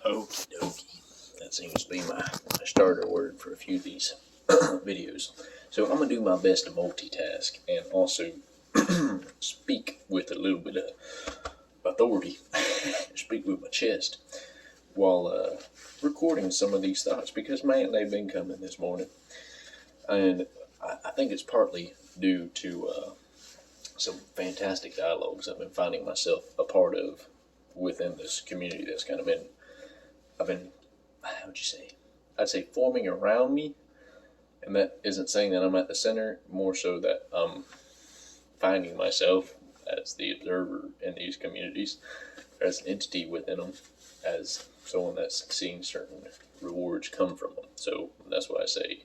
Okie dokie. That seems to be my starter word for a few of these videos. So I'm going to do my best to multitask and also speak with a little bit of authority, speak with my chest while recording some of these thoughts because, man, they've been coming this morning. And I think it's partly due to some fantastic dialogues I've been finding myself a part of within this community that's kind of been, how would you say? I'd say forming around me. And that isn't saying that I'm at the center, more so that I'm finding myself as the observer in these communities, as an entity within them, as someone that's seeing certain rewards come from them. So that's why I say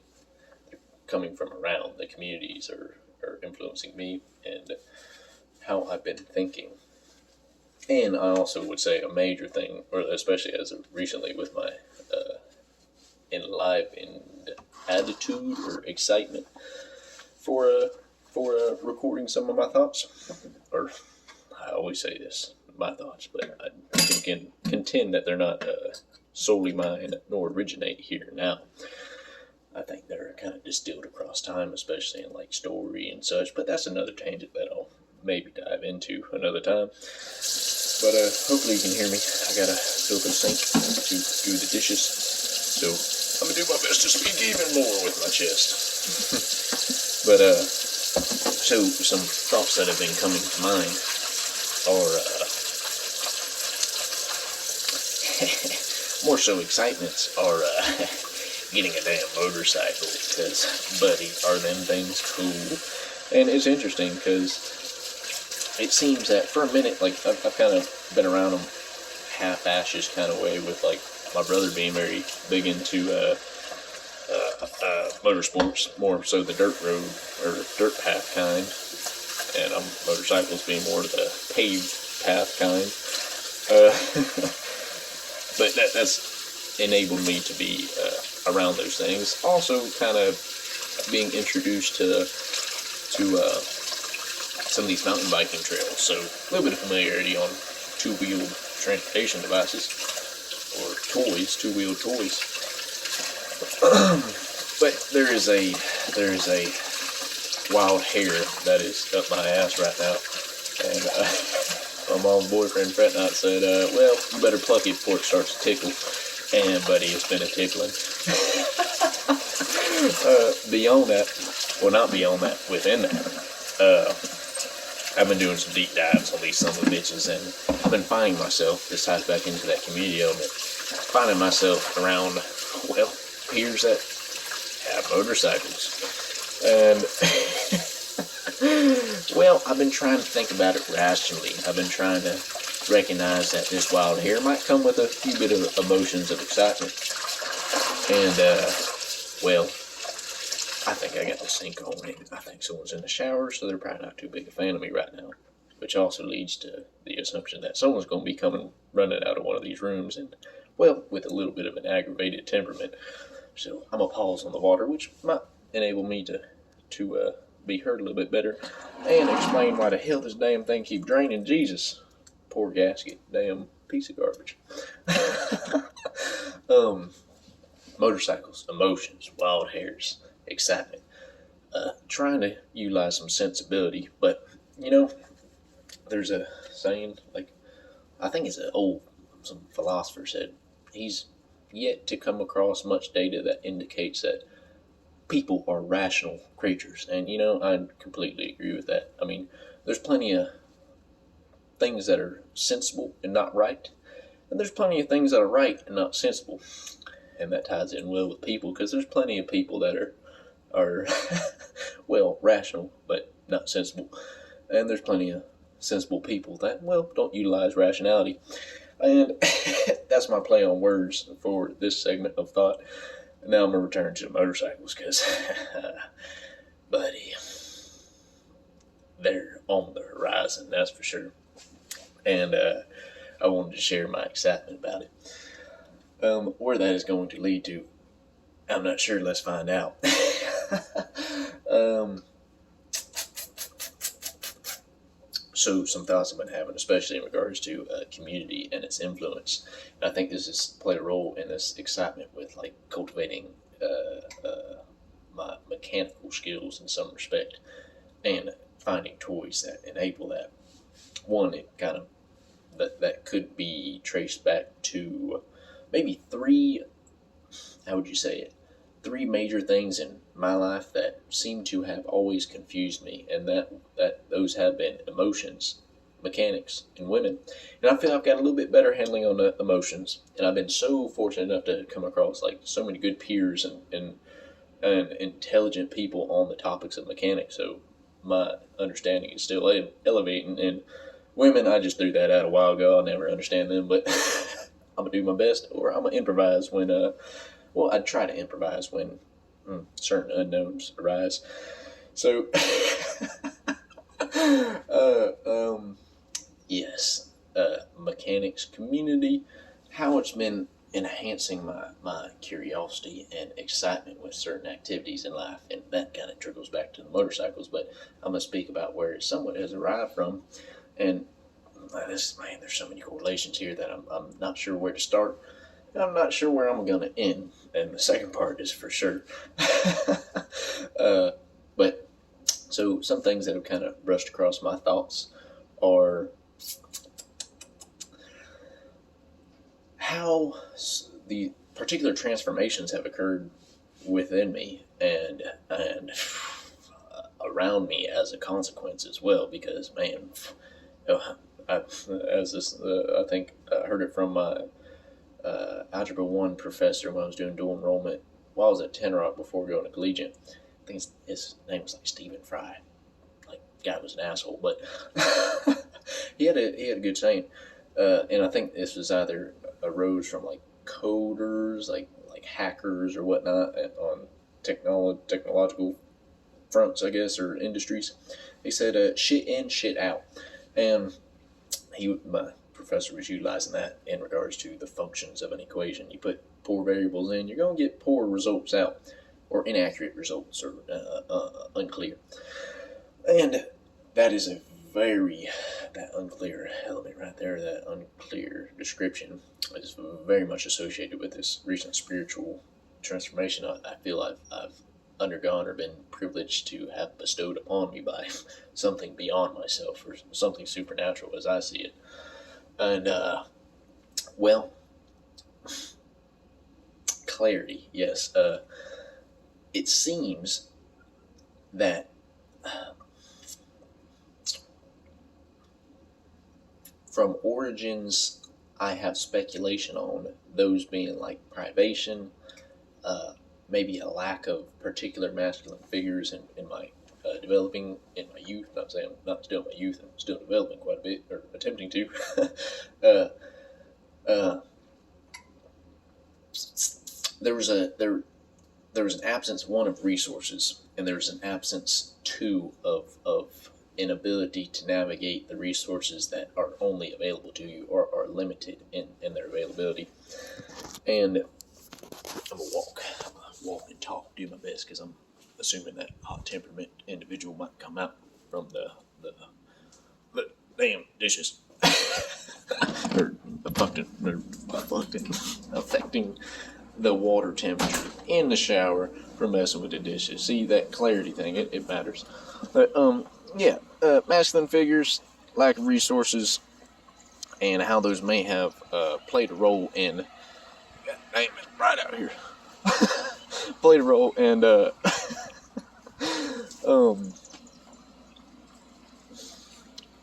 coming from around. The communities are influencing me and how I've been thinking. And I also would say a major thing, or especially as of recently with my enlivened attitude or excitement for recording some of my thoughts. Or I always say this, my thoughts, but I can contend that they're not solely mine nor originate here now. I think they're kind of distilled across time, especially in like story and such, but that's another tangent that I'll maybe dive into another time. But hopefully you can hear me. I gotta fill the sink to do the dishes, so I'm gonna do my best to speak even more with my chest. But so some thoughts that have been coming to mind are more so excitements are getting a damn motorcycle, because buddy, are them things cool. And it's interesting because it seems that for a minute, like I've kind of been around them half-ashish kind of way, with like my brother being very big into motorsports, more so the dirt road or dirt path kind, and motorcycles being more the paved path kind. But that's enabled me to be around those things. Also, kind of being introduced to some of these mountain biking trails, so a little bit of familiarity on two-wheeled transportation devices, or toys, two-wheeled toys. But there is a wild hair that is up my ass right now, and my mom's boyfriend Fretnot said, well, you better pluck it before it starts to tickle. And buddy, it's been a tickling. Beyond that, well, not beyond that, within that, I've been doing some deep dives on these son of bitches, and I've been finding myself, this ties back into that community element, finding myself around, well, peers that have motorcycles. And, well, I've been trying to think about it rationally. I've been trying to recognize that this wild hair might come with a few bit of emotions of excitement. And, well, I think I got the sink on me. I think someone's in the shower, so they're probably not too big a fan of me right now. Which also leads to the assumption that someone's going to be coming running out of one of these rooms, and, well, with a little bit of an aggravated temperament. So I'm going to pause on the water, which might enable me to be heard a little bit better, and explain why the hell this damn thing keep draining. Jesus. Poor gasket. Damn piece of garbage. Motorcycles, emotions, wild hairs, excitement, trying to utilize some sensibility. But you know, there's a saying, like, I think it's some philosopher said, he's yet to come across much data that indicates that people are rational creatures. And you know, I completely agree with that. I mean, there's plenty of things that are sensible and not right, and there's plenty of things that are right and not sensible. And that ties in well with people, because there's plenty of people that are well, rational but not sensible, and there's plenty of sensible people that, well, don't utilize rationality. And that's my play on words for this segment of thought. Now I'm gonna return to the motorcycles, because buddy, they're on the horizon, that's for sure. And I wanted to share my excitement about it. Where that is going to lead to, I'm not sure. Let's find out. So some thoughts I've been having, especially in regards to community and its influence. And I think this has played a role in this excitement with like cultivating my mechanical skills in some respect, and finding toys that enable that. One, it kind of that could be traced back to maybe three. How would you say it? Three major things in my life that seem to have always confused me, and that those have been emotions, mechanics, and women. And I feel I've got a little bit better handling on the emotions, and I've been so fortunate enough to come across like so many good peers and intelligent people on the topics of mechanics. So my understanding is still elevating. And women, I just threw that out a while ago. I'll never understand them, but I'm gonna do my best, or I'm gonna improvise when well, I'd try to improvise when certain unknowns arise. So, yes, mechanics community, how it's been enhancing my curiosity and excitement with certain activities in life, and that kind of trickles back to the motorcycles. But I'm gonna speak about where it somewhat has arrived from, and man, there's so many correlations here that I'm not sure where to start. I'm not sure where I'm going to end, and the second part is for sure. But so some things that have kind of brushed across my thoughts are how the particular transformations have occurred within me and around me as a consequence as well. Because man, I think I heard it from my Algebra 1 professor when I was doing dual enrollment while I was at Ten Rock before going to collegiate. I think his name was like Stephen Fry. Like, guy was an asshole, but he had a good saying. And I think this was either arose from like coders, like hackers or whatnot on technological fronts, I guess, or industries. He said, shit in, shit out. And my professor was utilizing that in regards to the functions of an equation. You put poor variables in, you're going to get poor results out, or inaccurate results, or unclear. And that is that unclear element right there, that unclear description is very much associated with this recent spiritual transformation I feel I've undergone or been privileged to have bestowed upon me by something beyond myself, or something supernatural as I see it. And, well, clarity, yes. It seems that from origins I have speculation on, those being like privation, maybe a lack of particular masculine figures in my developing in my youth. Not saying I'm not still in my youth, I'm still developing quite a bit, or attempting to. There was an absence, one, of resources, and there was an absence, two, of inability to navigate the resources that are only available to you, or are limited in their availability. And I'm gonna walk and talk, do my best, because I'm assuming that hot temperament individual might come out from the damn dishes. or affecting the water temperature in the shower for messing with the dishes. See, that clarity thing, it matters. But masculine figures, lack of resources, and how those may have played a role in, God damn it, right out here, played a role in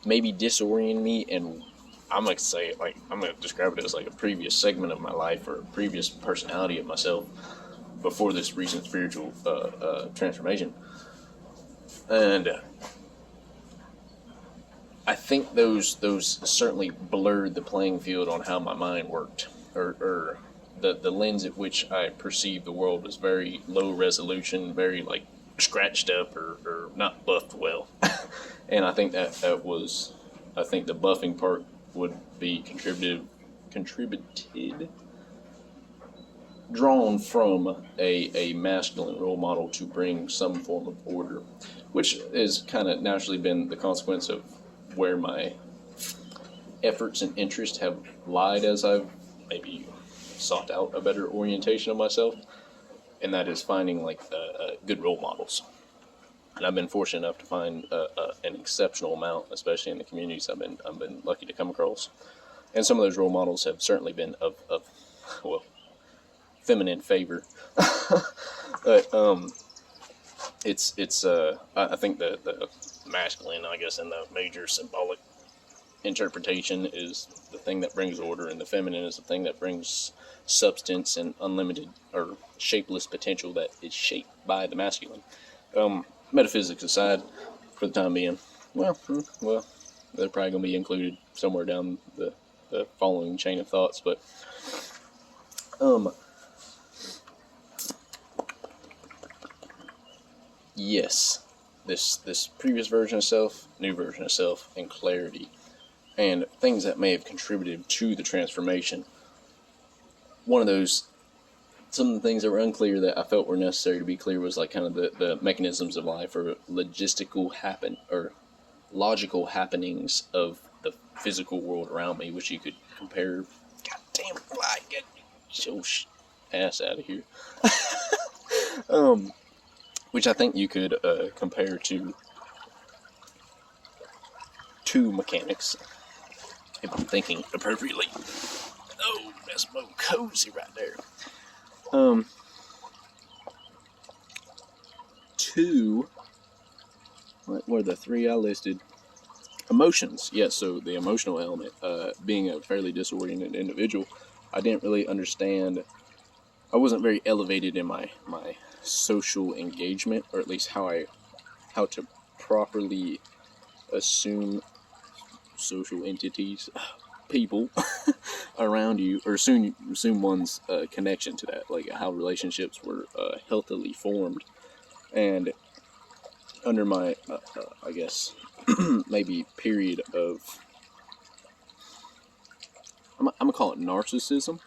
maybe disorienting me. And I'm going to say it like, I'm going to describe it as like a previous segment of my life, or a previous personality of myself before this recent spiritual transformation. And I think those certainly blurred the playing field on how my mind worked, or the lens at which I perceived the world was very low resolution, very like scratched up, or not buffed well. And I think that was, I think the buffing part would be contributed, drawn from a masculine role model to bring some form of order, which has kind of naturally been the consequence of where my efforts and interests have lied as I've maybe sought out a better orientation of myself, and that is finding like good role models. And I've been fortunate enough to find an exceptional amount, especially in the communities I've been lucky to come across. And some of those role models have certainly been of well, feminine favor. But it's I think the masculine, I guess, in the major symbolic interpretation is the thing that brings order, and the feminine is the thing that brings substance and unlimited or shapeless potential that is shaped by the masculine. Metaphysics aside, for the time being, well, they're probably going to be included somewhere down the following chain of thoughts, but yes, this previous version of self, new version of self, and clarity, and things that may have contributed to the transformation. One of those, some of the things that were unclear that I felt were necessary to be clear was like kind of the mechanisms of life, or logical happenings of the physical world around me, which you could compare. Goddamn fly, get your ass out of here. Which I think you could compare to two mechanics, if I'm thinking appropriately. Oh, that's more cozy right there. Two, what were the three I listed? Emotions, yes, so the emotional element. Being a fairly disoriented individual, I didn't really understand, I wasn't very elevated in my social engagement, or at least how to properly assume social entities, people around you, or assume one's connection to that, like how relationships were healthily formed. And under my, I guess, maybe period of, I'm gonna call it narcissism,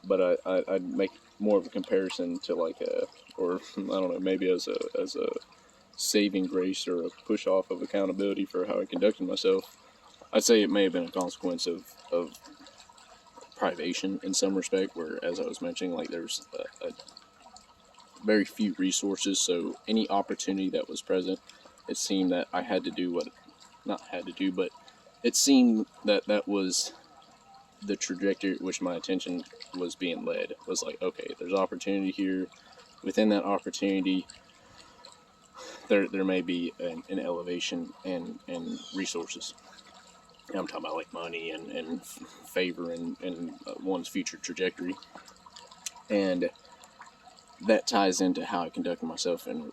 but I'd make more of a comparison to like or I don't know, maybe as a saving grace or a push off of accountability for how I conducted myself. I'd say it may have been a consequence of privation in some respect, where, as I was mentioning, like there's a very few resources, so any opportunity that was present, it seemed that I had to do but it seemed that was the trajectory at which my attention was being led. It was like, okay, there's opportunity here. Within that opportunity, there may be an elevation and resources. I'm talking about like money and favor and one's future trajectory. And that ties into how I conducted myself and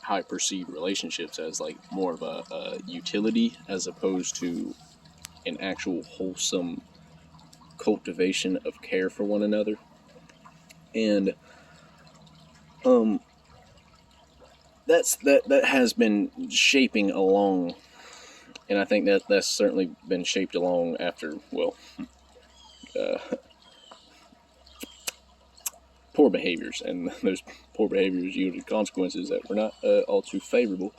how I perceive relationships as like more of a utility as opposed to an actual wholesome cultivation of care for one another. And that has been shaping along, and I think that's certainly been shaped along after, well, poor behaviors, and those poor behaviors yielded consequences that were not all too favorable,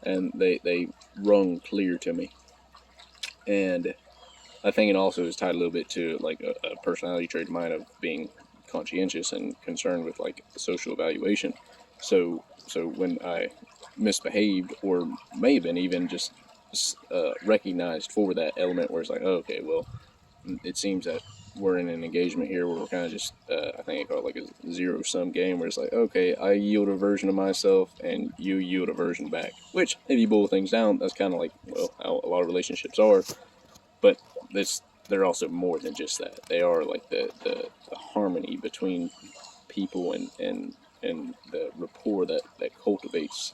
and they rung clear to me. And I think it also is tied a little bit to like a personality trait of mine of being conscientious and concerned with like social evaluation. So when I misbehaved, or may have been even just recognized for that element where it's like, oh, okay, well, it seems that we're in an engagement here where we're kind of just, I think I call it like a zero-sum game, where it's like, okay, I yield a version of myself and you yield a version back. Which, if you boil things down, that's kind of like, well, how a lot of relationships are. But they're also more than just that. They are like the harmony between people and the rapport that cultivates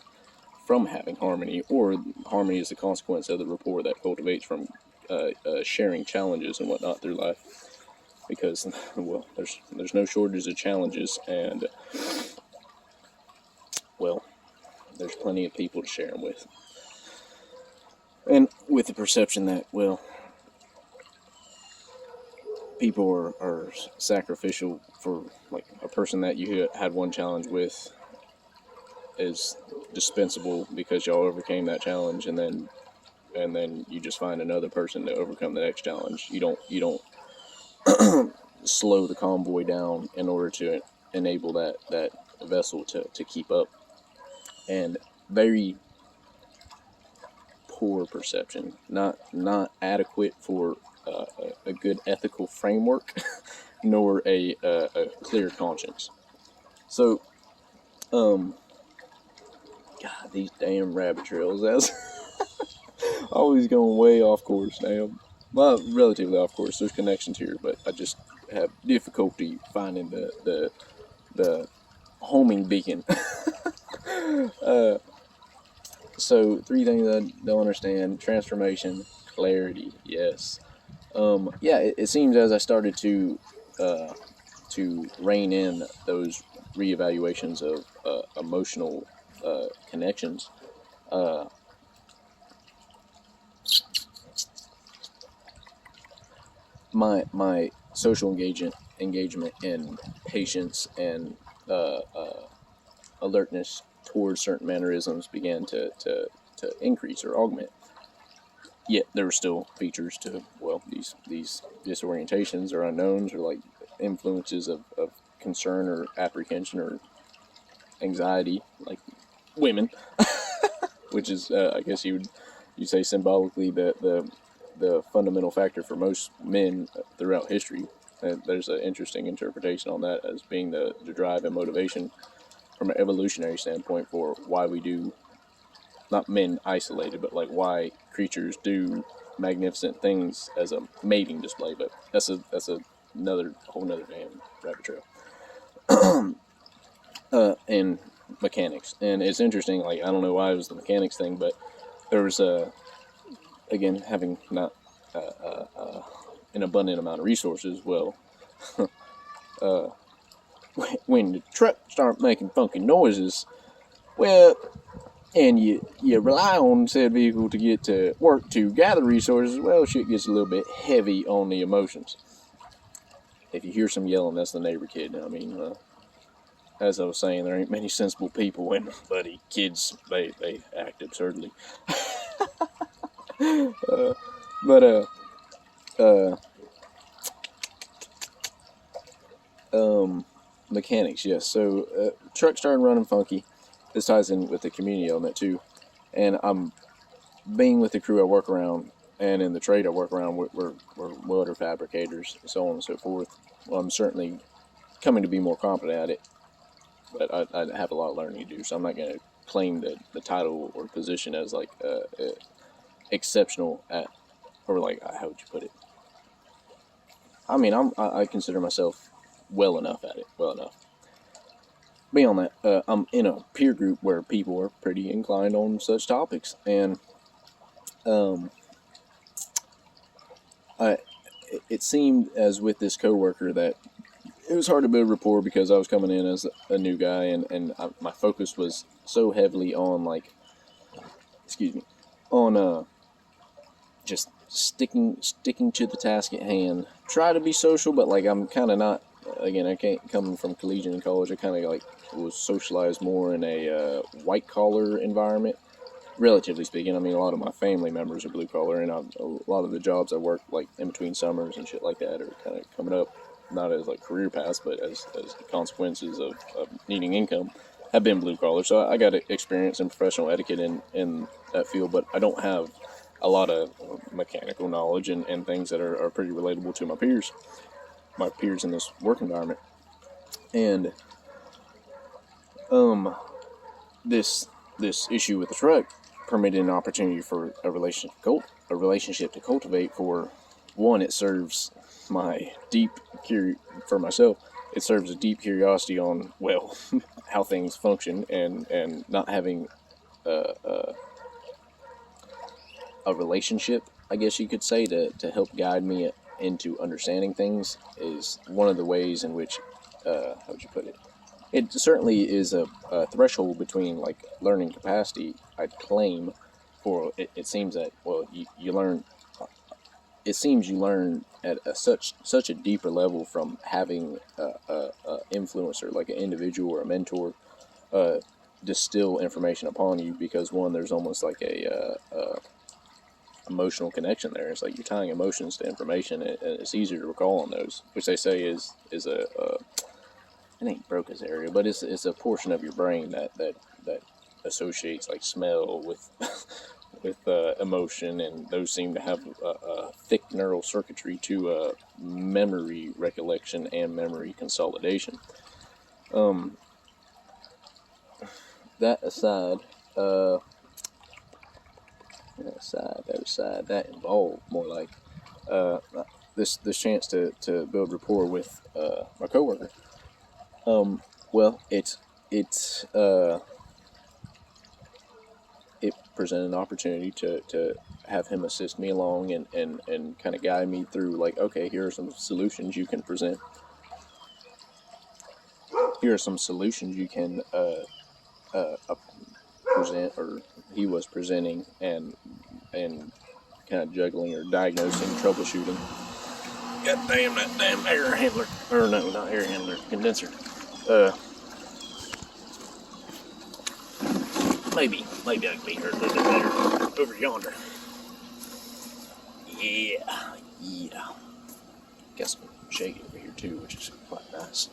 from having harmony, or harmony is the consequence of the rapport that cultivates from sharing challenges and whatnot through life. Because, well, there's no shortage of challenges, and, well, there's plenty of people to share them with. And with the perception that, well, people are sacrificial for, like, a person that you had one challenge with is dispensable because y'all overcame that challenge, and then and then you just find another person to overcome the next challenge. You don't slow the convoy down in order to enable that vessel to keep up. And very poor perception, not adequate for a good ethical framework, nor a clear conscience. So, God, these damn rabbit trails. That's always going way off course now. Well, relatively off course. There's connections here, but I just have difficulty finding the homing beacon. So 3 things I don't understand: transformation, clarity. Yes. Yeah. It seems as I started to rein in those reevaluations of emotional connections. Uh, my social engagement and patience and alertness towards certain mannerisms began to increase or augment. Yet there were still features to, well, these disorientations or unknowns or like influences of concern or apprehension or anxiety, like women, which is I guess you say symbolically the fundamental factor for most men throughout history. There's an interesting interpretation on that as being the drive and motivation from an evolutionary standpoint for why we do, not men isolated, but like why creatures do magnificent things as a mating display. But that's another whole nother damn rabbit trail. And mechanics, and it's interesting. Like, I don't know why it was the mechanics thing, but there was again, having not an abundant amount of resources. Well, when the truck start making funky noises, well, and you rely on said vehicle to get to work to gather resources, well, shit gets a little bit heavy on the emotions. If you hear some yelling, that's the neighbor kid. I mean, as I was saying, there ain't many sensible people, and buddy, kids, they act absurdly. But mechanics, yes. So truck started running funky. This ties in with the community element too, and I'm being with the crew I work around, and in the trade I work around, we're welder fabricators, so on and so forth. Well, I'm certainly coming to be more competent at it, but I have a lot of learning to do, so I'm not going to claim the title or position as like exceptional at, or like, how would you put it? I mean, I consider myself well enough at it, well enough. Beyond that, I'm in a peer group where people are pretty inclined on such topics, and it seemed as with this coworker that it was hard to build rapport because I was coming in as a new guy, and my focus was so heavily on like, excuse me, on just sticking to the task at hand. Try to be social, but like I'm kind of not. Again, I can't, coming from collegiate and college, I kind of like was socialized more in a white collar environment, relatively speaking. I mean, a lot of my family members are blue collar, and a lot of the jobs I work like in between summers and shit like that are kind of coming up, not as like career paths, but as consequences of needing income, have been blue collar. So I got experience in professional etiquette in that field, but I don't have a lot of mechanical knowledge and things that are pretty relatable to my peers in this work environment. And this issue with the truck permitted an opportunity for a relationship to cultivate. For one, it serves my for myself, it serves a deep curiosity on, well, how things function, and not having a relationship, I guess you could say, to help guide me into understanding things is one of the ways in which, how would you put it? It certainly is a threshold between like learning capacity, I'd claim, for it seems that, well, you learn. It seems you learn at such a deeper level from having a influencer, like an individual or a mentor, distill information upon you, because one, there's almost like emotional connection there. It's like you're tying emotions to information, and it's easier to recall on those, which they say is a it ain't Broca's area, but it's a portion of your brain that associates like smell with with emotion, and those seem to have a thick neural circuitry to memory recollection and memory consolidation. That aside, that involved more like this chance to build rapport with my coworker. Well, it presented an opportunity to have him assist me along and kind of guide me through, like, okay, here are some solutions you can present. Here are some solutions you can present, or he was presenting, and kind of juggling or diagnosing, troubleshooting. God damn, that damn air handler, or no, not air handler, condenser. Maybe I can be heard a little bit better over yonder. Yeah. Got some shady over here too, which is quite nice.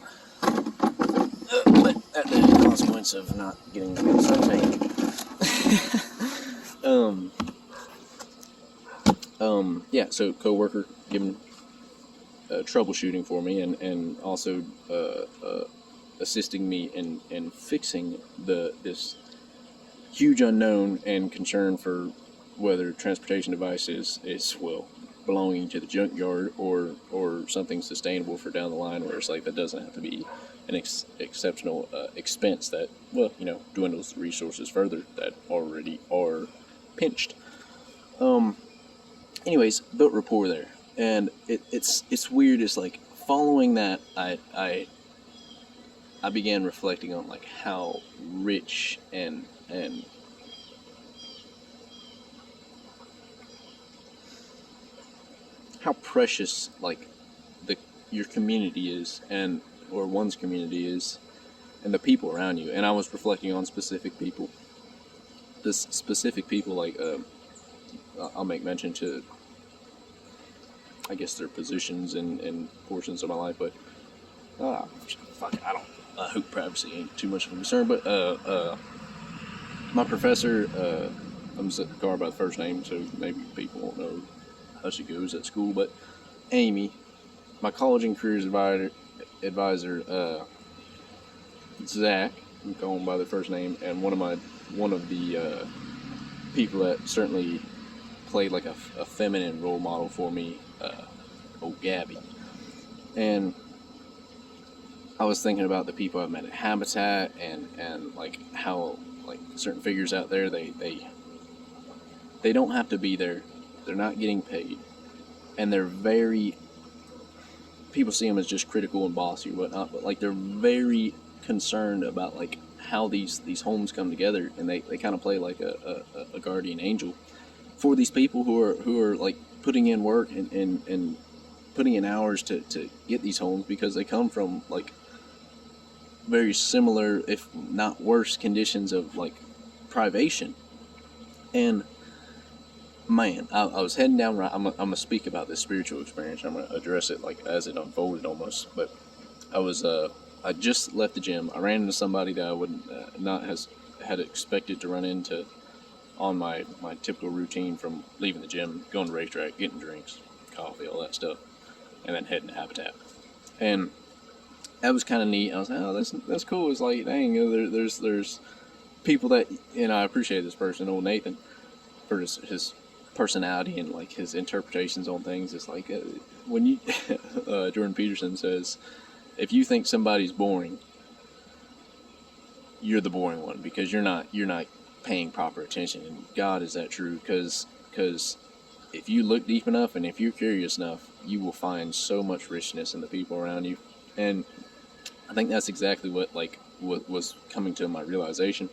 But at the consequence of not getting the outside tank. Yeah, so coworker giving troubleshooting for me, and also assisting me in fixing this huge unknown and concern for whether transportation device is well belonging to the junkyard or something sustainable for down the line, where it's like that doesn't have to be an exceptional expense that, well, dwindles the resources further that already are pinched. Anyways, built rapport there, and it's weird. It's like following that, I began reflecting on like how rich and how precious like your community is, or one's community is, and the people around you. And I was reflecting on specific people. This specific people, like I'll make mention to, I guess, their positions in portions of my life, but fuck it, I hope privacy ain't too much of a concern. But my professor, I'm setting the car by the first name, so maybe people won't know how she goes at school, but Amy, my college and careers advisor, Zach, I'm calling him by the first name, and one of the people that certainly played like a feminine role model for me, old Gabby. And I was thinking about the people I've met at Habitat, and like how like certain figures out there, they don't have to be there. They're not getting paid, and they're very, people see them as just critical and bossy or whatnot, but like they're very concerned about like how these homes come together, and they kind of play like a guardian angel for these people who are like putting in work and putting in hours to get these homes, because they come from like very similar, if not worse, conditions of like privation. And man, I was heading down right. I'm gonna speak about this spiritual experience. I'm gonna address it like as it unfolded almost. But I just left the gym. I ran into somebody that I would not had expected to run into on my typical routine from leaving the gym, going to the racetrack, getting drinks, coffee, all that stuff, and then heading to Habitat. And that was kind of neat. I was like, oh, that's cool. It's like, dang, there's people that, I appreciate this person, old Nathan, for his personality and like his interpretations on things. It's like when you Jordan Peterson says, if you think somebody's boring, you're the boring one, because you're not paying proper attention. And God, is that true? Because if you look deep enough and if you're curious enough, you will find so much richness in the people around you. And I think that's exactly what was coming to my realization.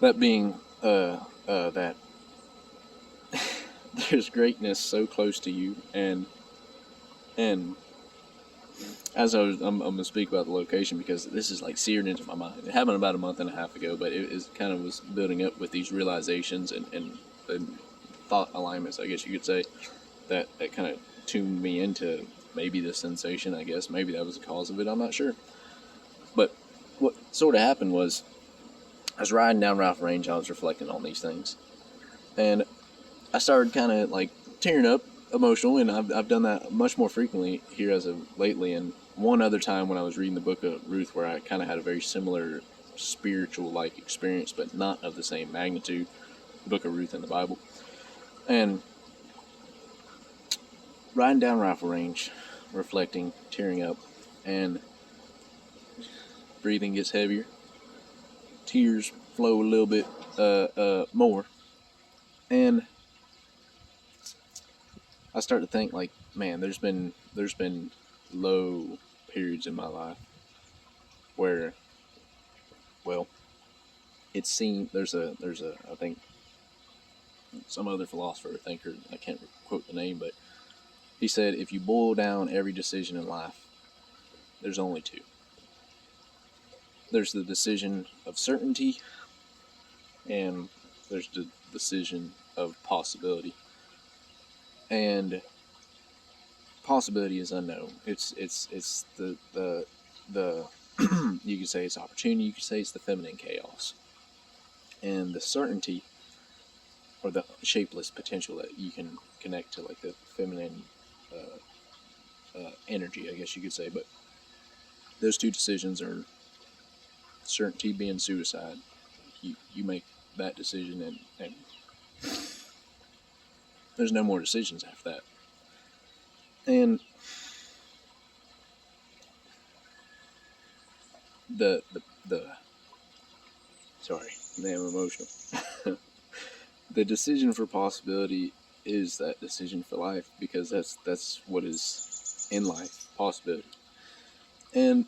That being that there's greatness so close to you, and as I'm gonna speak about the location, because this is like seared into my mind. It happened about a month and a half ago, but it kind of was building up with these realizations and thought alignments, I guess you could say, that kind of tuned me into maybe the sensation, I guess. Maybe that was the cause of it, I'm not sure. But what sort of happened was, I was riding down Rifle Range, I was reflecting on these things. And I started kind of like tearing up, emotional, and I've done that much more frequently here as of lately. And one other time when I was reading the book of Ruth, where I kind of had a very similar spiritual like experience, but not of the same magnitude, the book of Ruth in the Bible. And riding down Rifle Range, reflecting, tearing up, and breathing gets heavier. Tears flow a little bit more. And I start to think, like, man, there's been low periods in my life where, well, it seemed there's a I think some other philosopher or thinker, I can't quote the name, but he said, if you boil down every decision in life, there's only two. There's the decision of certainty, and there's the decision of possibility. And possibility is unknown. It's the you could say it's opportunity, you could say it's the feminine chaos. And the certainty, or the shapeless potential that you can connect to, like the feminine energy, I guess you could say. But those two decisions are certainty being suicide. You make that decision, and there's no more decisions after that. And the sorry, I'm emotional. The decision for possibility is that decision for life, because that's what is in life, possibility. And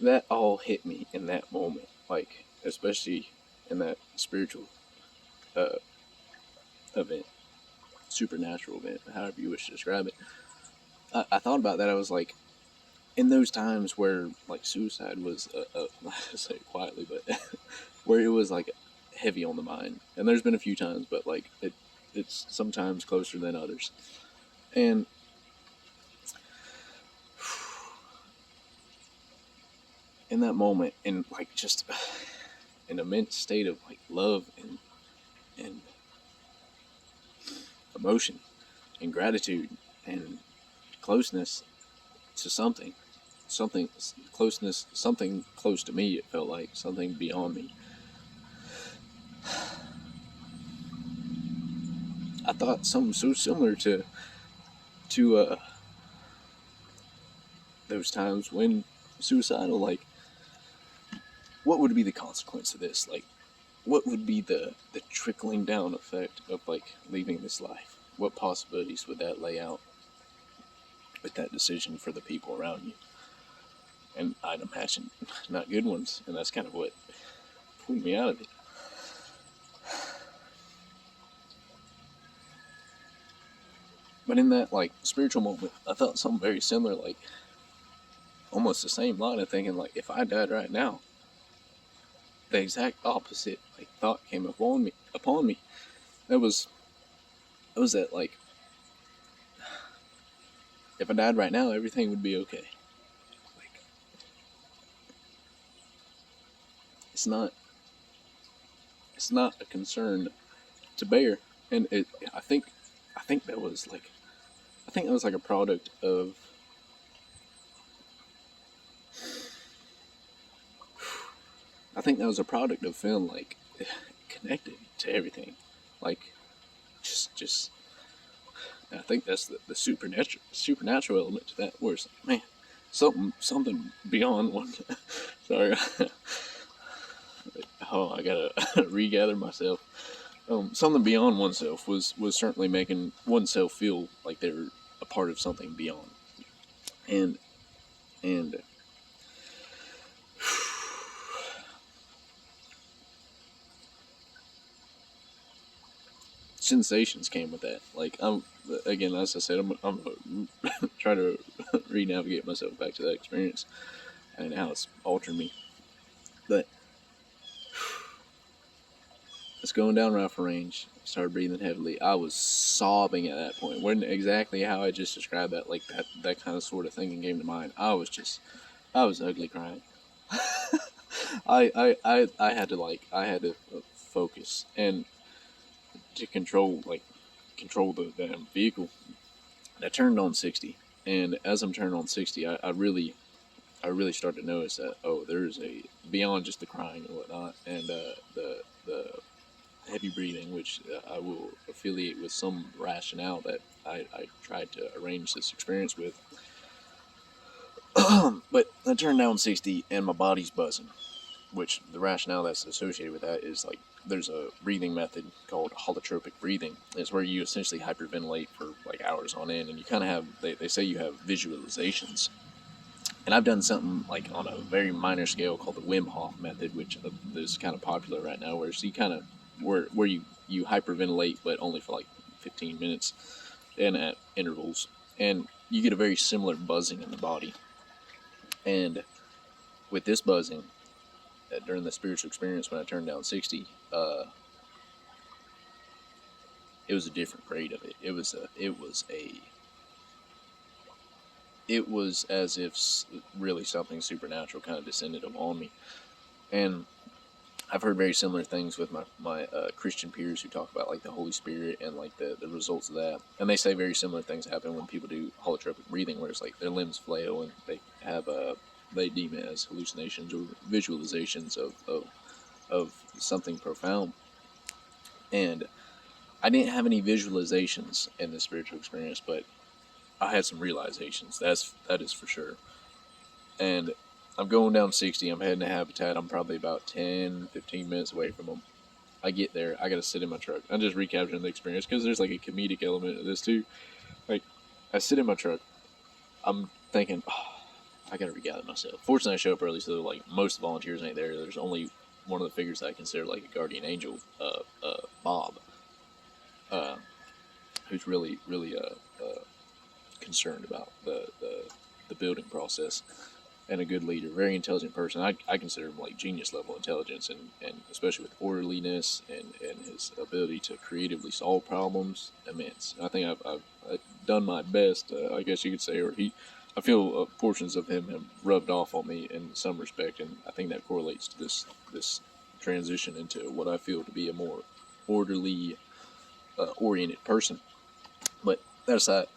that all hit me in that moment, like, especially in that spiritual event, supernatural event, however you wish to describe it. I thought about that. I was like, in those times where like suicide was, I say it quietly, but where it was like heavy on the mind, and there's been a few times, but like it's sometimes closer than others. And in that moment, in like just an immense state of like love and emotion and gratitude and closeness to something closeness, something close to me, it felt like something beyond me. I thought something so similar to those times when suicidal, like, what would be the consequence of this? Like, what would be the trickling down effect of like leaving this life? What possibilities would that lay out with that decision for the people around you? And I'd imagine not good ones, and that's kind of what pulled me out of it. But in that like spiritual moment, I felt something very similar, like almost the same line of thinking, like, if I died right now, the exact opposite like thought came upon me. It was that, like, if I died right now, everything would be okay. Like, it's not a concern to bear. And I think that was like a product of feeling like connected to everything. Like, just I think that's the supernatural element to that, where it's like, man, something beyond one. Sorry. Oh, I gotta regather myself. Something beyond oneself was certainly making oneself feel like they were a part of something beyond. And sensations came with that. Like, again, as I said, I'm trying to re-navigate myself back to that experience and how it's altered me. But it's going down rifle range. Started breathing heavily. I was sobbing at that point. Wasn't exactly how I just described that, like that kind of sort of thinking came to mind. I was ugly crying. I had to focus and to control the damn vehicle. I turned on 60, and as I'm turning on 60, I really started to notice that, oh, there's a beyond just the crying and whatnot, and the heavy breathing, which I will affiliate with some rationale that I tried to arrange this experience with. But I turned down 60 and my body's buzzing, which the rationale that's associated with that is like there's a breathing method called holotropic breathing. It's where you essentially hyperventilate for like hours on end, and you kind of have, they say you have visualizations. And I've done something like on a very minor scale called the Wim Hof method, which is kind of popular right now, where you kind of where you hyperventilate, but only for like 15 minutes and at intervals, and you get a very similar buzzing in the body. And with this buzzing, during the spiritual experience when I turned down 60, it was a different grade of it. It was as if really something supernatural kind of descended upon me. And I've heard very similar things with my Christian peers who talk about like the Holy Spirit and like the results of that. And they say very similar things happen when people do holotropic breathing, where it's like their limbs flail and they have they deem it as hallucinations or visualizations of something profound. And I didn't have any visualizations in the spiritual experience, but I had some realizations. That is for sure. And I'm going down 60. I'm heading to Habitat. I'm probably about 10, 15 minutes away from them. I get there. I got to sit in my truck. I'm just recapturing the experience because there's like a comedic element of this too. Like, I sit in my truck. I'm thinking, oh, I got to regather myself. Fortunately, I show up early, so like most volunteers ain't there. There's only one of the figures that I consider like a guardian angel, Bob, who's really concerned about the building process, and a good leader, very intelligent person. I consider him like genius level intelligence, and especially with orderliness and his ability to creatively solve problems, immense. I think I've done my best, I guess you could say, or I feel portions of him have rubbed off on me in some respect, and I think that correlates to this transition into what I feel to be a more orderly, oriented person. But that aside,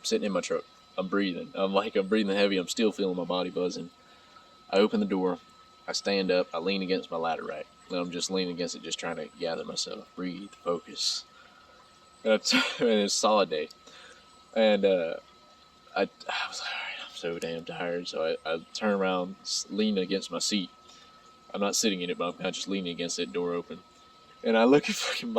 sitting in my truck, I'm breathing. I'm breathing heavy. I'm still feeling my body buzzing. I open the door. I stand up. I lean against my ladder rack. And I'm just leaning against it, just trying to gather myself, breathe, focus. And it's a solid day. And I was like, all right, I'm so damn tired. So I turn around, lean against my seat. I'm not sitting in it, but I'm kind of just leaning against it, door open. And I look at fucking